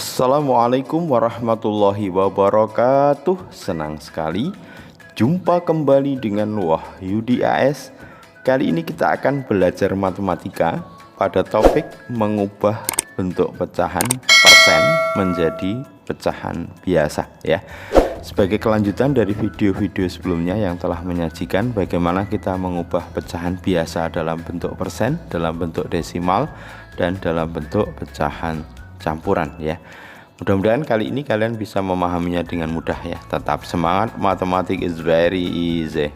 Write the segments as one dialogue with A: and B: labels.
A: Assalamualaikum warahmatullahi wabarakatuh. Senang sekali jumpa kembali dengan Wahyudi AS. Kali ini kita akan belajar matematika pada topik mengubah bentuk pecahan persen menjadi pecahan biasa ya. Sebagai kelanjutan dari video-video sebelumnya yang telah menyajikan bagaimana kita mengubah pecahan biasa dalam bentuk persen, dalam bentuk desimal, dan dalam bentuk pecahan campuran ya. Mudah-mudahan kali ini kalian bisa memahaminya dengan mudah ya. Tetap semangat, matematik is very easy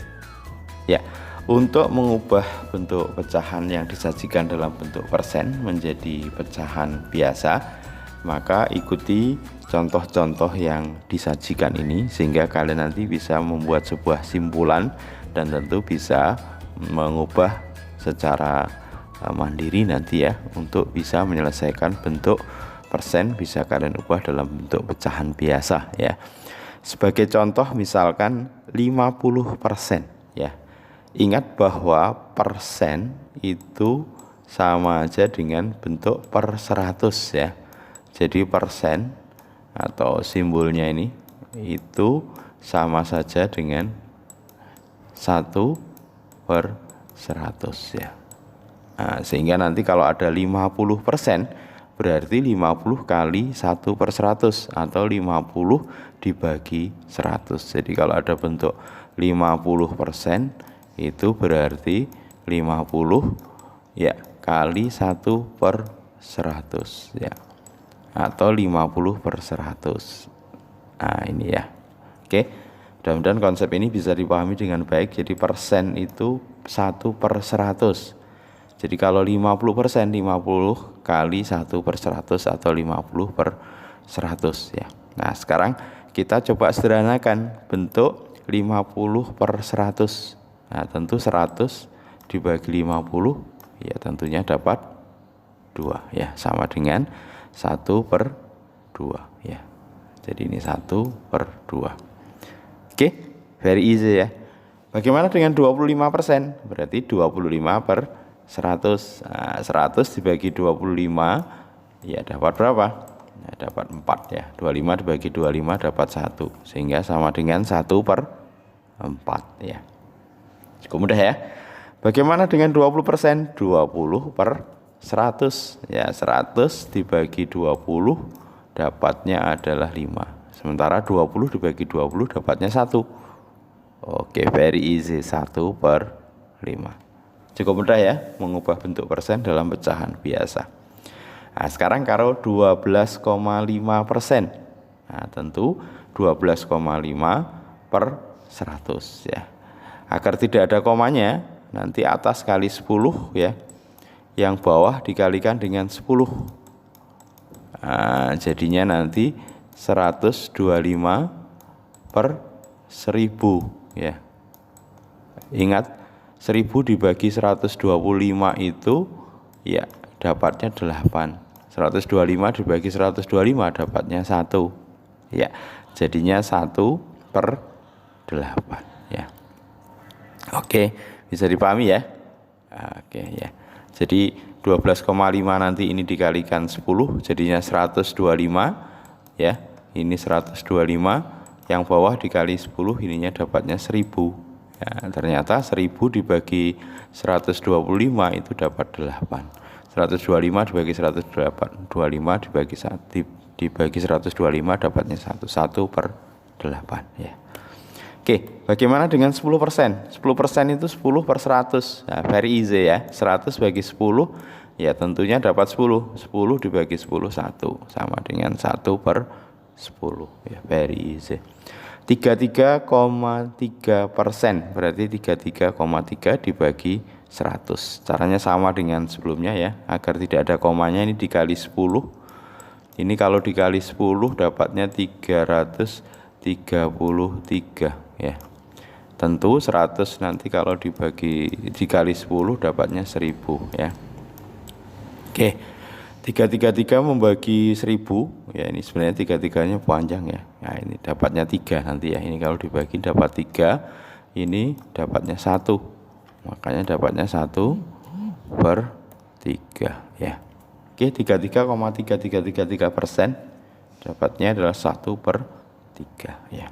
A: ya. Untuk mengubah bentuk pecahan yang disajikan dalam bentuk persen menjadi pecahan biasa, maka ikuti contoh-contoh yang disajikan ini sehingga kalian nanti bisa membuat sebuah simpulan dan tentu bisa mengubah secara mandiri nanti ya, untuk bisa menyelesaikan bentuk persen bisa kalian ubah dalam bentuk pecahan biasa ya. Sebagai contoh misalkan 50% ya. Ingat bahwa persen itu sama aja dengan bentuk per 100 ya. Jadi persen atau simbolnya ini itu sama saja dengan 1 per 100 ya. Nah, sehingga nanti kalau ada 50% berarti 50 kali 1 per 100 atau 50 dibagi 100. Jadi kalau ada bentuk 50% itu berarti 50 ya kali 1 per 100 ya, atau 50 per 100. Nah ini ya. Oke, mudah-mudahan konsep ini bisa dipahami dengan baik. Jadi persen itu 1 per 100. Jadi kalau 50%, 50 kali 1 per 100 atau 50 per 100 ya. Nah sekarang kita coba sederhanakan bentuk 50 per 100. Nah tentu 100 dibagi 50 ya tentunya dapat 2 ya, sama dengan 1 per 2 ya. Jadi ini 1 per 2. Oke, very easy ya. Bagaimana dengan 25%? Berarti 25 per 100. Nah, 100 dibagi 25 ya dapat berapa? Ya, dapat 4 ya. 25 dibagi 25 dapat 1, sehingga sama dengan 1 per 4 ya. Cukup mudah ya. Bagaimana dengan 20%? 20 per 100 ya. 100 dibagi 20 dapatnya adalah 5. Sementara 20 dibagi 20 dapatnya 1. Oke, very easy, 1 per 5. Cukup mudah ya mengubah bentuk persen dalam pecahan biasa. Nah sekarang kalau 12,5%. Nah tentu 12,5 per 100 ya. Agar tidak ada komanya, nanti atas kali 10 ya, yang bawah dikalikan dengan 10. Nah, jadinya nanti 125 per 1000 ya. Ingat, 1000 dibagi 125 itu ya dapatnya 8. 125 dibagi 125 dapatnya 1 ya. Jadinya 1 per 8 ya. Oke, bisa dipahami ya. Oke ya. Jadi 12,5 nanti ini dikalikan 10 jadinya 125 ya. Ini 125, yang bawah dikali 10 ininya dapatnya 1000. Ya, ternyata 1000 dibagi 125 itu dapat 8. 125 dibagi 125 dibagi 125 dapatnya 1 per 8 ya. Oke, bagaimana dengan 10%? 10% itu 10 per 100. Nah, very easy ya. 100 bagi 10 ya tentunya dapat 10. 10 dibagi 10 1 sama dengan 1 per 10 ya, very easy. 33,3% berarti 33,3 dibagi 100. Caranya sama dengan sebelumnya ya, agar tidak ada komanya ini dikali 10. Ini kalau dikali 10 dapatnya 333 ya. Tentu 100 nanti kalau dikali 10 dapatnya 1000 ya. Oke. 333 membagi 1000 ya, ini sebenarnya 3-3-nya panjang ya. Nah ini dapatnya 3 nanti ya. Ini kalau dibagi dapat 3, ini dapatnya 1, makanya dapatnya 1 per 3 ya. Oke, 33,3333% dapatnya adalah 1/3 ya.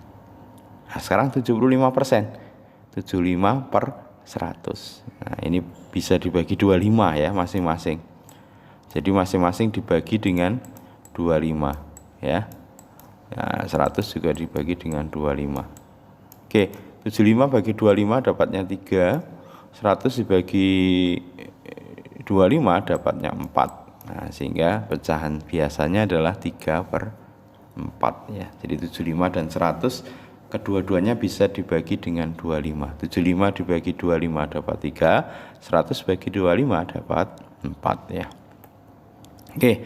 A: Nah, sekarang 75%. 75/100. Nah, ini bisa dibagi 25 ya masing-masing. Jadi masing-masing dibagi dengan 25 ya. Nah, 100 juga dibagi dengan 25. Oke, 75 bagi 25 dapatnya 3. 100 dibagi 25 dapatnya 4. Nah, sehingga pecahan biasanya adalah 3/4 ya. Jadi 75 dan 100 kedua-duanya bisa dibagi dengan 25. 75 dibagi 25 dapat 3, 100 bagi 25 dapat 4 ya. Oke,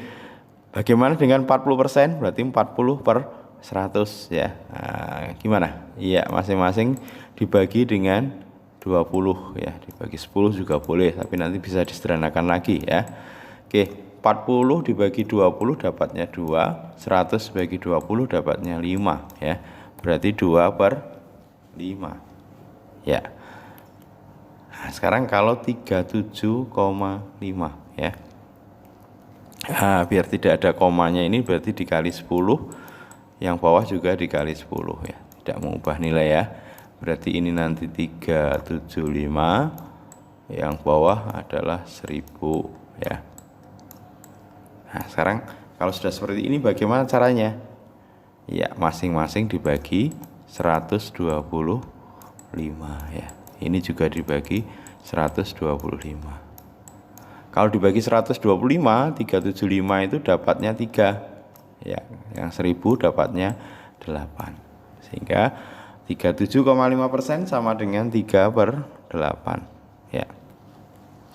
A: bagaimana dengan 40%? Berarti 40/100 ya. Nah, gimana? Iya, masing-masing dibagi dengan 20 ya. Dibagi 10 juga boleh, tapi nanti bisa disederhanakan lagi ya. Oke, 40 dibagi 20 dapatnya 2, 100 bagi 20 dapatnya 5 ya. Berarti 2/5 ya. Nah, sekarang kalau 37,5 ya. Nah, biar tidak ada komanya ini berarti dikali 10, yang bawah juga dikali 10 ya. Tidak mengubah nilai ya. Berarti ini nanti 375, yang bawah adalah 1000 ya. Nah, sekarang kalau sudah seperti ini bagaimana caranya? Ya, masing-masing dibagi 125 ya. Ini juga dibagi 125. Kalau dibagi 125, 375 itu dapatnya 3. Ya, yang 1000 dapatnya 8. Sehingga 37,5% sama dengan 3/8 ya.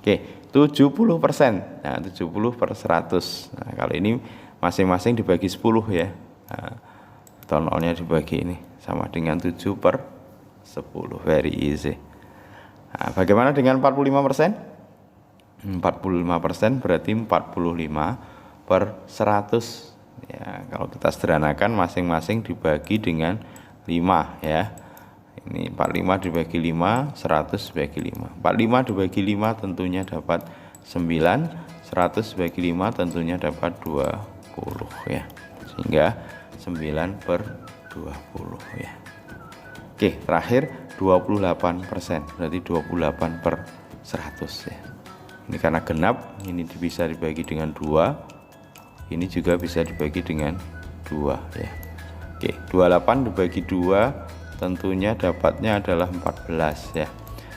A: Oke, 70%. Nah, 70/100. Nah, kalau ini masing-masing dibagi 10 ya. Nah, atau nolnya dibagi ini sama dengan 7/10. Very easy. Nah, bagaimana dengan 45%? 45% berarti 45/100 ya. Kalau kita sederhanakan masing-masing dibagi dengan 5 ya. Ini 45 dibagi 5, 100 dibagi 5. 45 dibagi 5 tentunya dapat 9, 100 dibagi 5 tentunya dapat 20 ya. Sehingga 9/20 ya. Oke, terakhir 28%, berarti 28/100 ya. Ini karena genap, ini bisa dibagi dengan 2, ini juga bisa dibagi dengan 2 ya. Oke, 28 dibagi 2 tentunya dapatnya adalah 14 ya.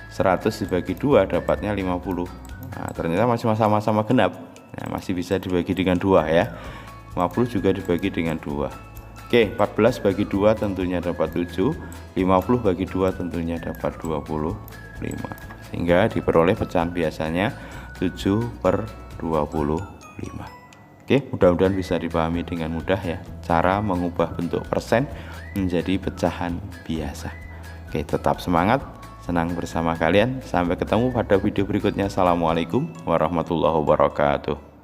A: 100 dibagi 2 dapatnya 50. Nah, ternyata masih sama-sama genap. Nah, masih bisa dibagi dengan 2 ya. 50 juga dibagi dengan 2. Oke, 14 bagi 2 tentunya dapat 7, 50 bagi 2 tentunya dapat 25. Sehingga diperoleh pecahan biasanya 7/25. Oke, mudah-mudahan bisa dipahami dengan mudah ya, cara mengubah bentuk persen menjadi pecahan biasa. Oke, tetap semangat, senang bersama kalian. Sampai ketemu pada video berikutnya. Assalamualaikum warahmatullahi wabarakatuh.